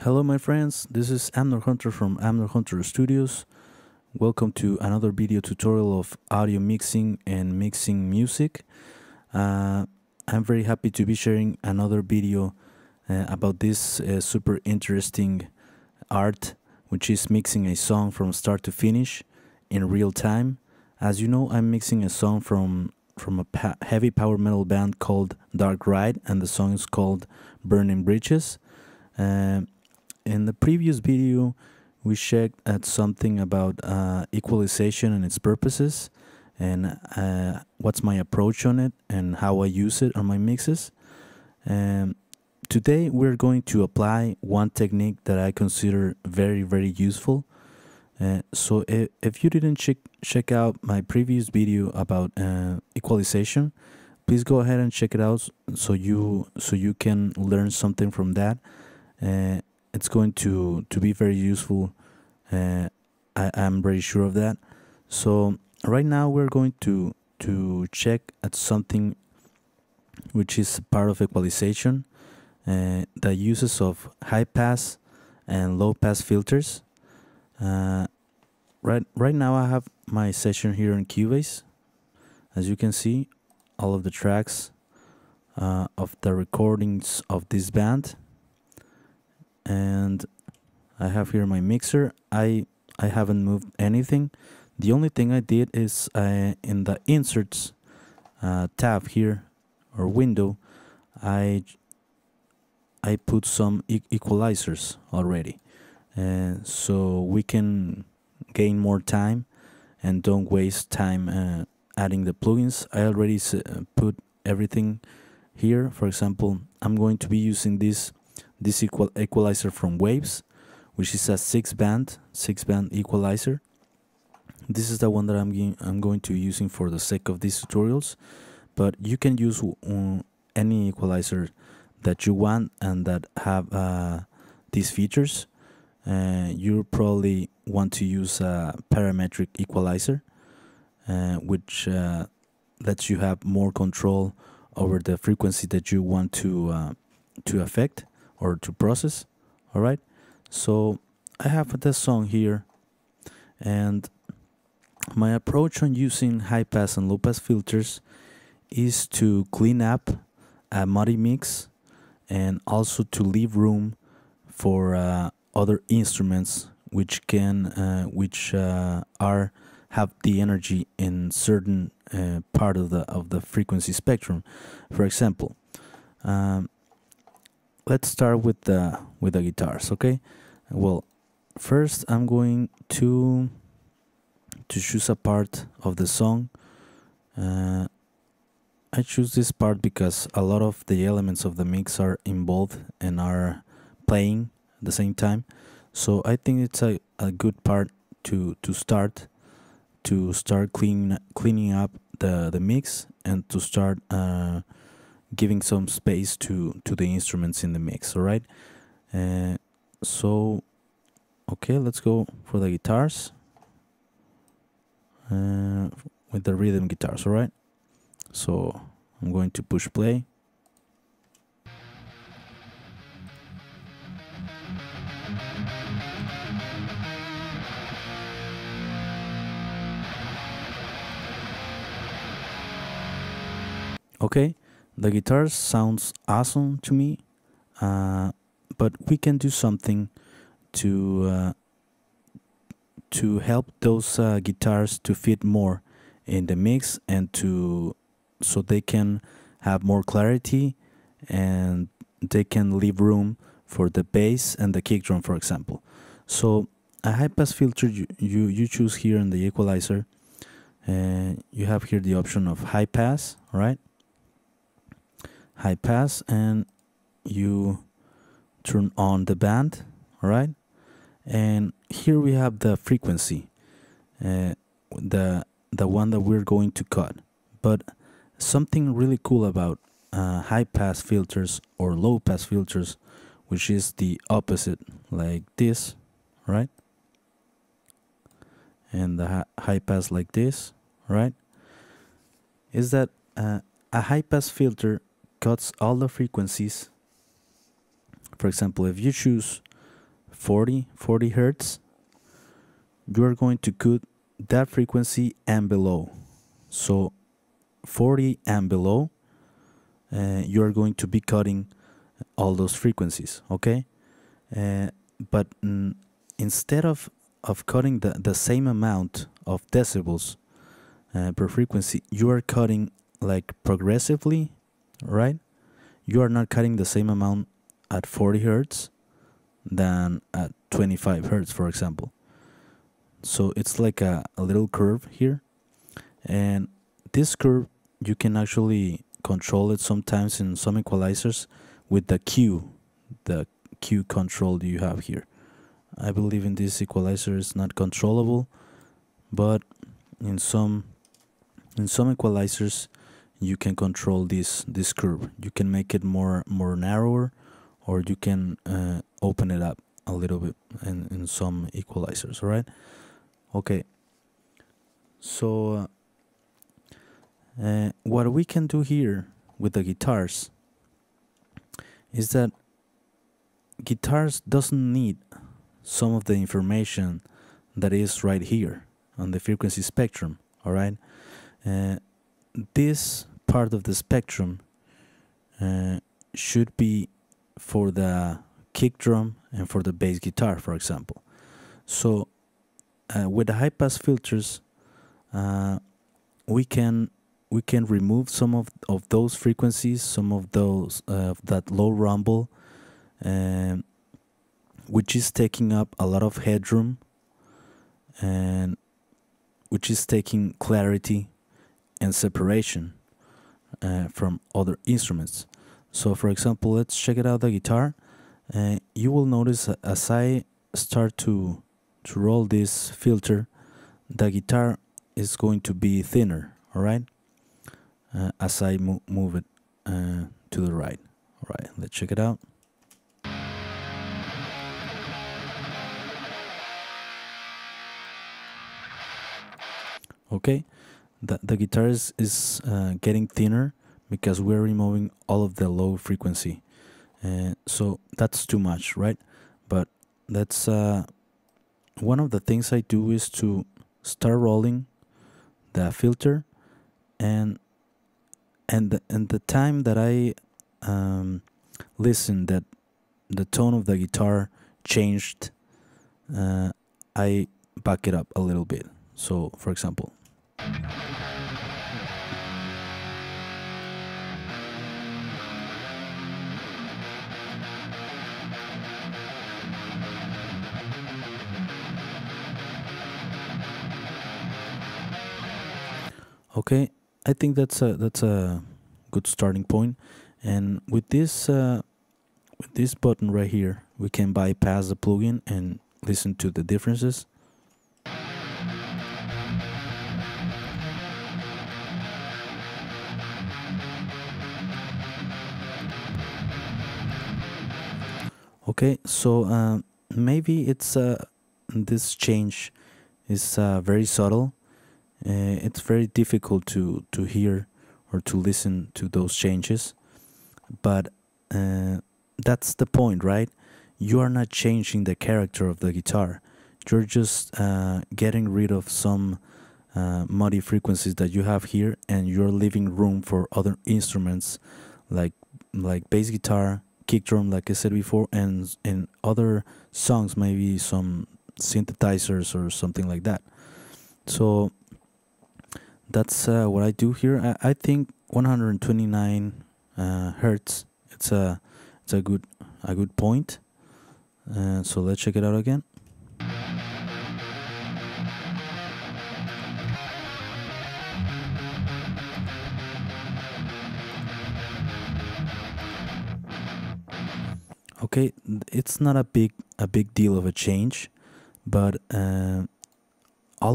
Hello, my friends. This is Amner Hunter from Amner Hunter Studios. Welcome to another video tutorial of audio mixing and mixing music. I'm very happy to be sharing another video about this super interesting art, which is mixing a song from start to finish in real time. As you know, I'm mixing a song from a heavy power metal band called Dark Ride, and the song is called Burning Bridges. In the previous video, we checked at something about equalization and its purposes, and what's my approach on it and how I use it on my mixes. Today we're going to apply one technique that I consider very useful. So if you didn't check out my previous video about equalization, please go ahead and check it out so you can learn something from that. It's going to be very useful. I'm very sure of that. So right now we're going to check at something which is part of equalization, the uses of high pass and low pass filters. Right now I have my session here in Cubase. As you can see, all of the tracks of the recordings of this band, and I have here my mixer. I haven't moved anything. The only thing I did is in the inserts tab here, or window, I put some equalizers already, so we can gain more time and don't waste time adding the plugins. I already put everything here. For example, I'm going to be using this equalizer from Waves, which is a six band equalizer. This is the one that I'm going to be using for the sake of these tutorials, but you can use any equalizer that you want and that have these features. You probably want to use a parametric equalizer, which lets you have more control over the frequency that you want to affect or to process. All right, so I have this song here, and my approach on using high pass and low pass filters is to clean up a muddy mix, and also to leave room for other instruments which have the energy in certain part of the frequency spectrum. For example, let's start with the guitars. Okay, well, first I'm going to choose a part of the song. I choose this part because a lot of the elements of the mix are involved and are playing at the same time. So I think it's a good part to start cleaning up the mix, and to start giving some space to the instruments in the mix. All right, so okay, let's go for the guitars with the rhythm guitars. All right, so I'm going to push play. Okay, the guitar sounds awesome to me, but we can do something to help those guitars to fit more in the mix, and so they can have more clarity, and they can leave room for the bass and the kick drum, for example. So a high pass filter you choose here in the equalizer, and you have here the option of high pass. All right, high pass, and you turn on the band. All right, and here we have the frequency, the one that we're going to cut. But something really cool about high pass filters or low pass filters, which is the opposite, like this, right? And the high pass like this, right? Is that a high pass filter cuts all the frequencies. For example, if you choose 40 hertz, you are going to cut that frequency and below. So 40 and below, you are going to be cutting all those frequencies, okay? But instead of cutting the same amount of decibels per frequency, you are cutting like progressively, right? You are not cutting the same amount at 40 hertz than at 25 hertz, for example. So it's like a little curve here, and this curve you can actually control it sometimes in some equalizers with the Q control you have here. I believe in this equalizer is not controllable, but in some equalizers you can control this curve. You can make it more narrower, or you can open it up a little bit in some equalizers. All right. Okay. So what we can do here with the guitars is that guitars doesn't need some of the information that is right here on the frequency spectrum. All right. This part of the spectrum should be for the kick drum and for the bass guitar, for example. So with the high pass filters, we can remove some of those frequencies, some of those that low rumble, which is taking up a lot of headroom and which is taking clarity and separation from other instruments. So for example, let's check it out, the guitar. You will notice as I start to roll this filter, the guitar is going to be thinner, all right, as I move it to the right. All right, let's check it out. Okay, the guitar is getting thinner because we're removing all of the low frequency, so that's too much, right? But that's one of the things I do is to start rolling the filter, and the time that I listen that the tone of the guitar changed, I back it up a little bit. So for example, okay, I think that's a good starting point. And with this button right here, we can bypass the plugin and listen to the differences. Okay, so maybe it's this change is very subtle. It's very difficult to hear or to listen to those changes, but that's the point, right? You are not changing the character of the guitar. You're just getting rid of some muddy frequencies that you have here, and you're leaving room for other instruments like bass guitar, kick drum, like I said before, and in other songs maybe some synthesizers or something like that. So that's what I do here. I think 129 hertz. It's a good point. So let's check it out again. Okay, it's not a big deal of a change, but all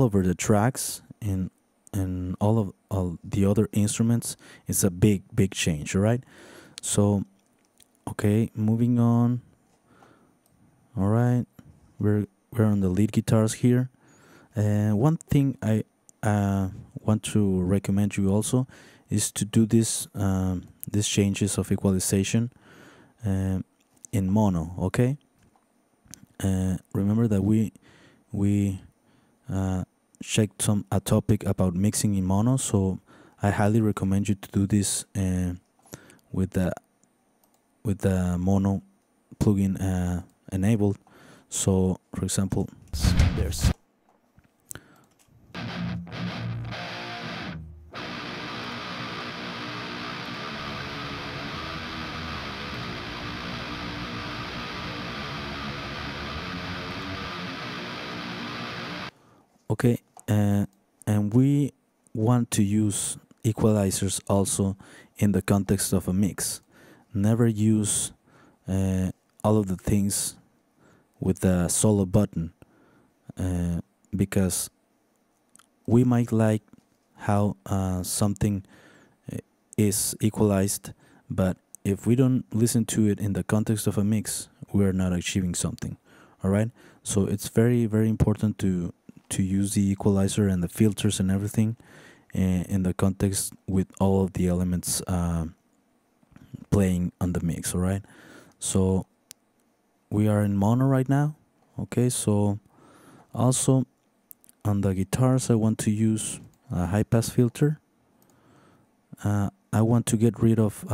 over the tracks and all the other instruments, it's a big change. All right, so okay, moving on. All right, we're on the lead guitars here. One thing I want to recommend you also is to do these changes of equalization in mono. Okay, remember that we checked a topic about mixing in mono, so I highly recommend you to do this with the mono plugin enabled. So for example, there's okay, and we want to use equalizers also in the context of a mix. Never use all of the things with the solo button, because we might like how something is equalized, but if we don't listen to it in the context of a mix, we're not achieving something. All right, so it's very very important to use the equalizer and the filters and everything in the context with all of the elements playing on the mix. All right, so we are in mono right now. Okay, so also on the guitars I want to use a high pass filter. I want to get rid of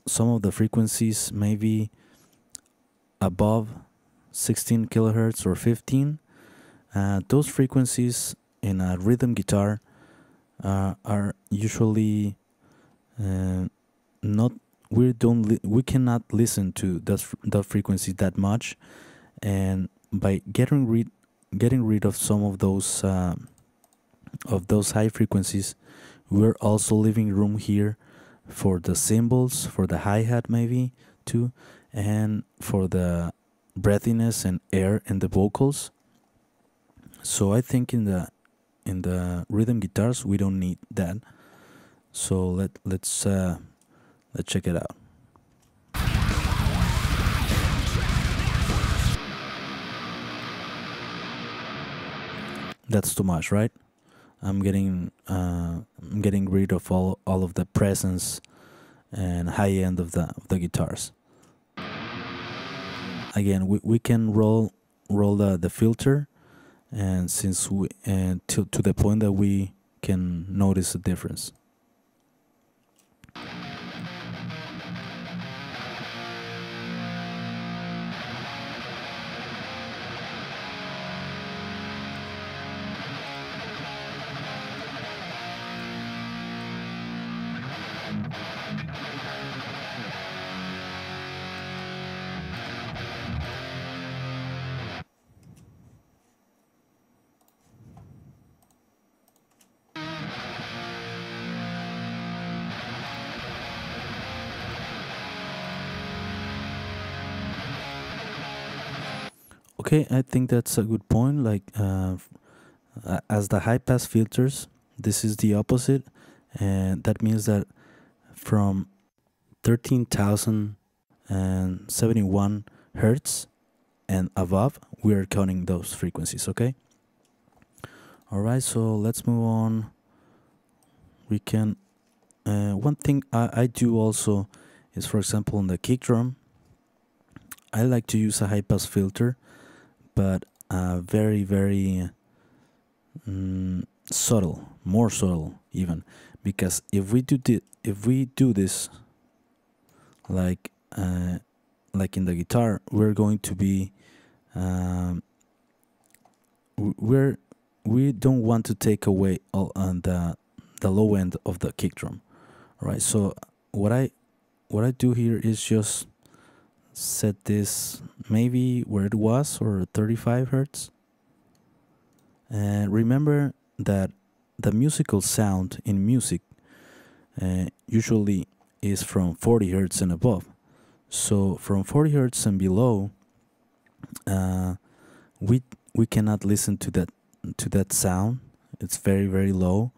some of the frequencies, maybe above 16 kilohertz or 15. Those frequencies in a rhythm guitar are usually not. We cannot listen to that frequency that much, and by getting rid of some of those high frequencies, we're also leaving room here for the cymbals, for the hi-hat maybe too, and for the breathiness and air in the vocals. So I think in the rhythm guitars we don't need that. So let's check it out. That's too much, right? I'm getting rid of all of the presence and high end of the guitars. Again, we can roll the filter, and since we to the point that we can notice a difference. Okay, I think that's a good point. Like as the high pass filters, this is the opposite, and that means that from 13,071 hertz and above, we are counting those frequencies. Okay. All right, so let's move on. We can. One thing I do also is, for example, on the kick drum, I like to use a high pass filter, but very very subtle, more subtle even, because if we do this like in the guitar, we're going to be we don't want to take away all on the low end of the kick drum. All right, so what I do here is just set this maybe where it was, or 35 hertz. And remember that the musical sound in music usually is from 40 hertz and above. So from 40 hertz and below, we cannot listen to that sound. It's very very low.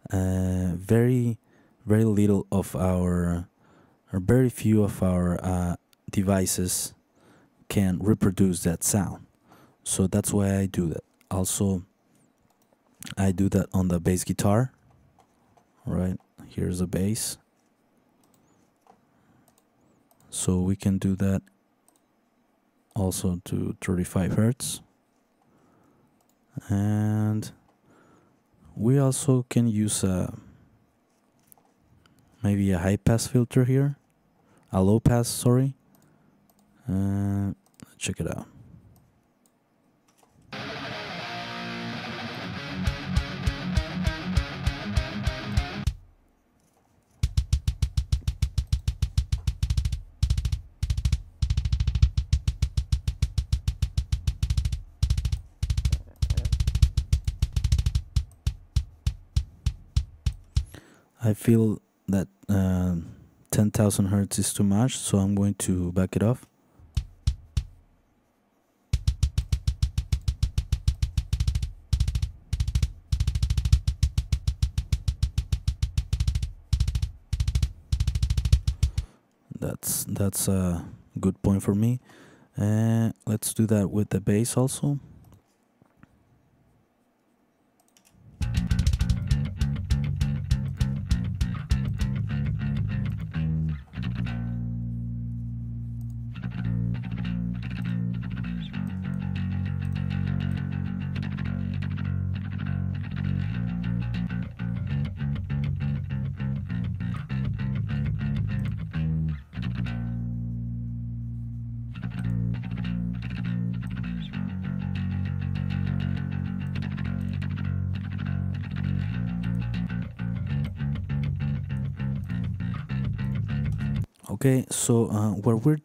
Very very little of our, or very few of our devices can reproduce that sound. So that's why I do that. Also, I do that on the bass guitar. All right, here's the bass. So we can do that also to 35 hertz. And we also can use maybe a high pass filter here, a low pass, sorry. Check it out. I feel that 10,000 hertz is too much, so I'm going to back it off. That's a good point for me. Let's do that with the bass also. Okay, so what we're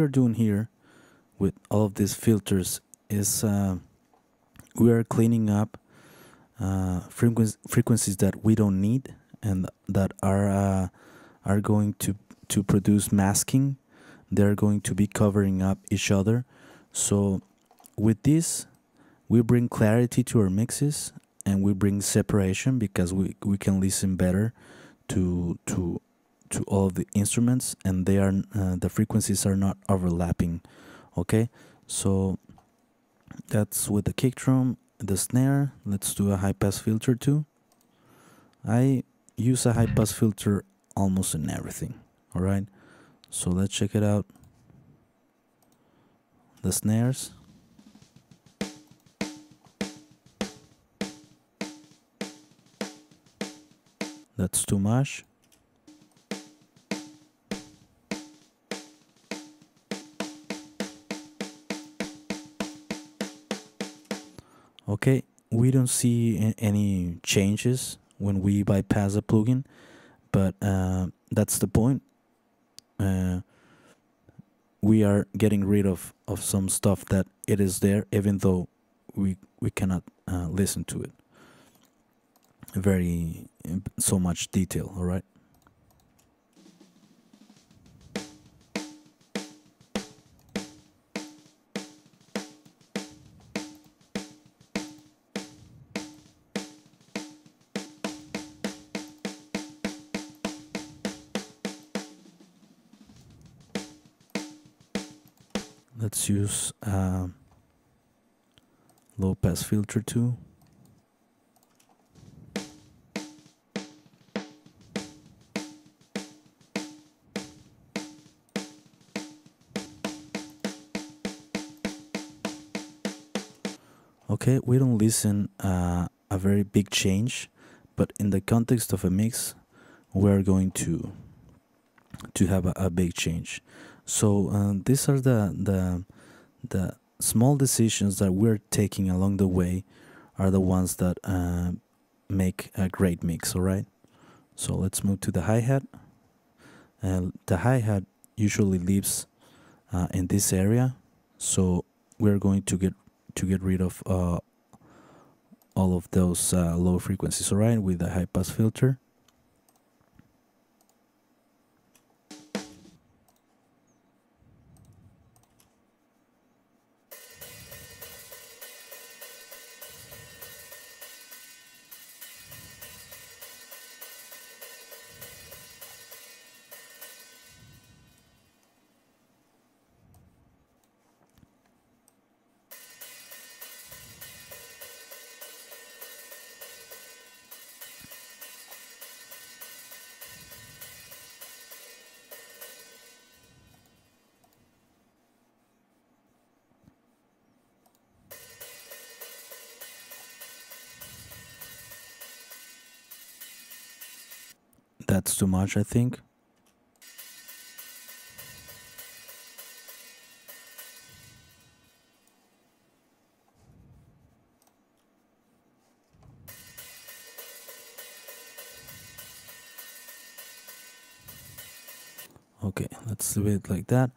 doing here with all of these filters is we are cleaning up frequencies that we don't need and that are going to produce masking. They're going to be covering up each other. So with this, we bring clarity to our mixes and we bring separation because we can listen better to all of the instruments, and they are the frequencies are not overlapping. Okay, so that's with the kick drum. The snare, let's do a high pass filter too. I use a high pass filter almost in everything. All right, so let's check it out. The snares. That's too much. Okay, we don't see any changes when we bypass a plugin, but that's the point. We are getting rid of some stuff that it is there, even though we cannot listen to it very so much detail. All right. Let's use low pass filter too. Okay, we don't listen a very big change, but in the context of a mix, we're going to have a big change. So these are the small decisions that we're taking along the way are the ones that make a great mix. All right. So let's move to the hi-hat. The hi-hat usually lives in this area, so we're going to get rid of all of those low frequencies. All right, with the high pass filter. that's too much, I think. Okay, let's leave it like that.